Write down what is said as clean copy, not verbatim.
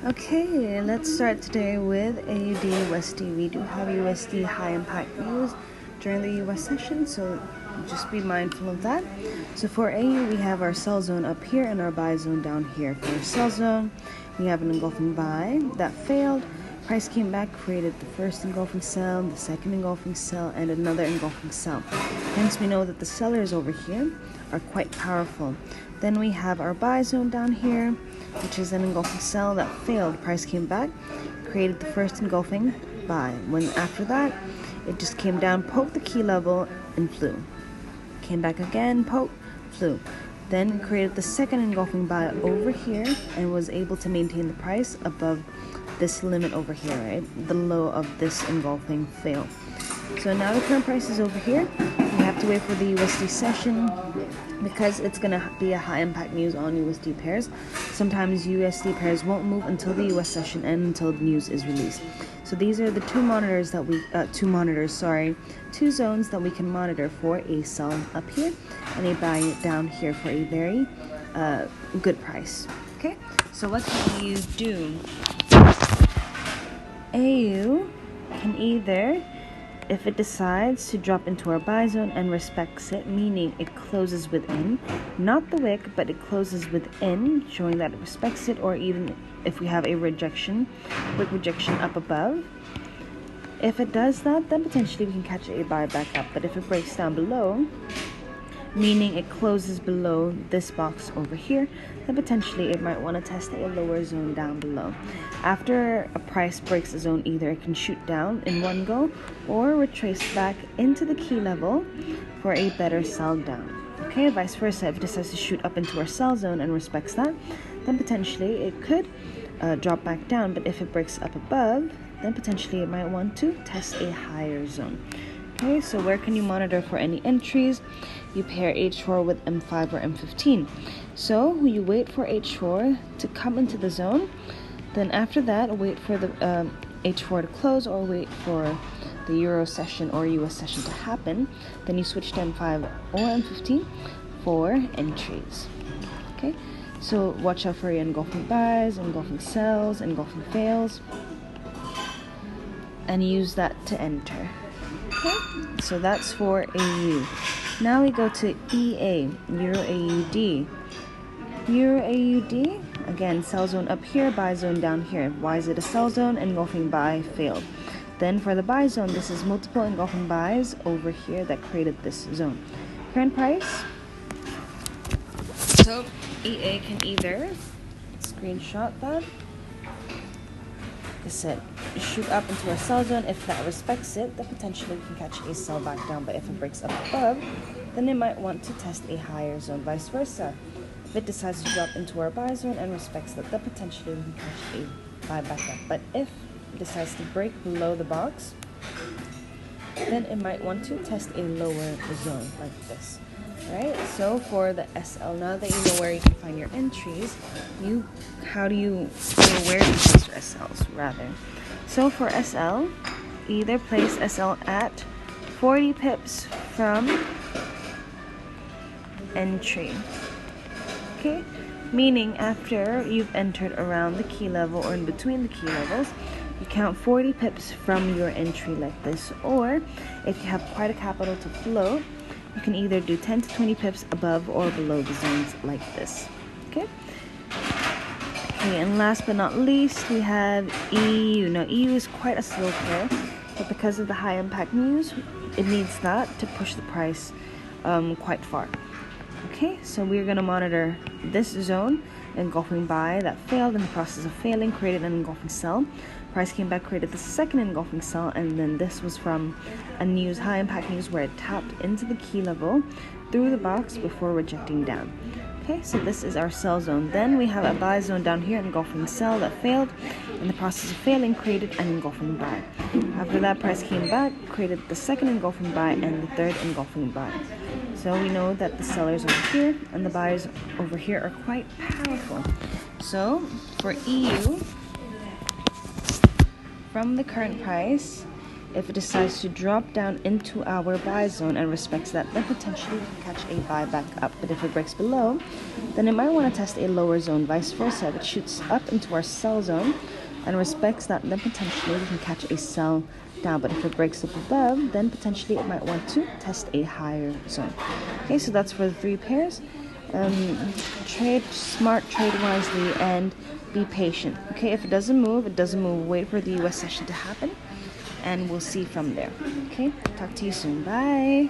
Okay, let's start today with AUD USD. We do have USD high impact news during the US session, so just be mindful of that. So for AU, we have our sell zone up here and our buy zone down here. For our sell zone, we have an engulfing buy that failed. Price came back, created the first engulfing sell, the second engulfing sell, and another engulfing sell. Hence, we know that the sellers over here are quite powerful. Then we have our buy zone down here, which is an engulfing sell that failed. Price came back, created the first engulfing buy. When after that, it just came down, poked the key level, and flew. Came back again, poked, flew. Then created the second engulfing buy over here and was able to maintain the price above this limit over here, right? The low of this engulfing fail. So now the current price is over here. We have to wait for the USD session because it's going to be a high impact news on USD pairs. Sometimes USD pairs won't move until the US session and until the news is released. So these are the two zones that we can monitor for a sell up here and a buy down here for a very good price. Okay, so what can you do? AU can either, if it decides to drop into our buy zone and respects it, meaning it closes within, not the wick, but it closes within, showing that it respects it, or even if we have a rejection, wick rejection up above. If it does that, then potentially we can catch a buy back up. But if it breaks down below, meaning it closes below this box over here, then potentially it might want to test a lower zone down below. After a price breaks the zone, either it can shoot down in one go or retrace back into the key level for a better sell down. Okay, vice versa, if it decides to shoot up into our sell zone and respects that, then potentially it could drop back down. But if it breaks up above, then potentially it might want to test a higher zone. Okay, so where can you monitor for any entries? You pair H4 with M5 or M15. So you wait for H4 to come into the zone. Then after that, wait for the H4 to close, or wait for the Euro session or US session to happen. Then you switch to M5 or M15 for entries. Okay, so watch out for your engulfing buys, engulfing sells, engulfing fails, and use that to enter. Okay, so that's for AU. Now we go to EA, Euro AUD. Euro AUD, again, sell zone up here, buy zone down here. Why is it a sell zone? Engulfing buy failed. Then for the buy zone, this is multiple engulfing buys over here that created this zone. Current price. So EA can either screenshot that. I said, shoot up into a sell zone. If that respects it, then potentially we can catch a sell back down. But if it breaks up above, then it might want to test a higher zone, vice versa. If it decides to drop into our buy zone and respects that, then potentially we can catch a buy back up. But if it decides to break below the box, then it might want to test a lower zone like this. Right, so for the SL, now that you know where you can find your entries, where do you place your SLs rather? So for SL, either place SL at 40 pips from entry. Okay, meaning after you've entered around the key level or in between the key levels, you count 40 pips from your entry like this. Or if you have quite a capital to float, you can either do 10 to 20 pips above or below the zones like this. Okay, and last but not least, we have EU. Now EU is quite a slow pair, but because of the high impact news, it needs that to push the price quite far. Okay, so we're going to monitor this zone, engulfing buy that failed. In the process of failing, created an engulfing sell. Price came back, created the second engulfing sell, and then this was from a news, high impact news, where it tapped into the key level through the box before rejecting down. Okay, so this is our sell zone. Then we have a buy zone down here, engulfing sell that failed. In the process of failing, created an engulfing buy. After that, price came back, created the second engulfing buy and the third engulfing buy. So we know that the sellers over here and the buyers over here are quite powerful. So for EU, from the current price, If it decides to drop down into our buy zone and respects that, then potentially we can catch a buy back up. But if it breaks below, then it might want to test a lower zone. Vice versa, if it shoots up into our sell zone and respects that, then potentially we can catch a sell down. But if it breaks up above, then potentially it might want to test a higher zone. Okay, so that's for the 3 pairs. Trade smart, trade wisely, and be patient. Okay, if it doesn't move, wait for the US session to happen, and we'll see from there. Okay, talk to you soon. Bye.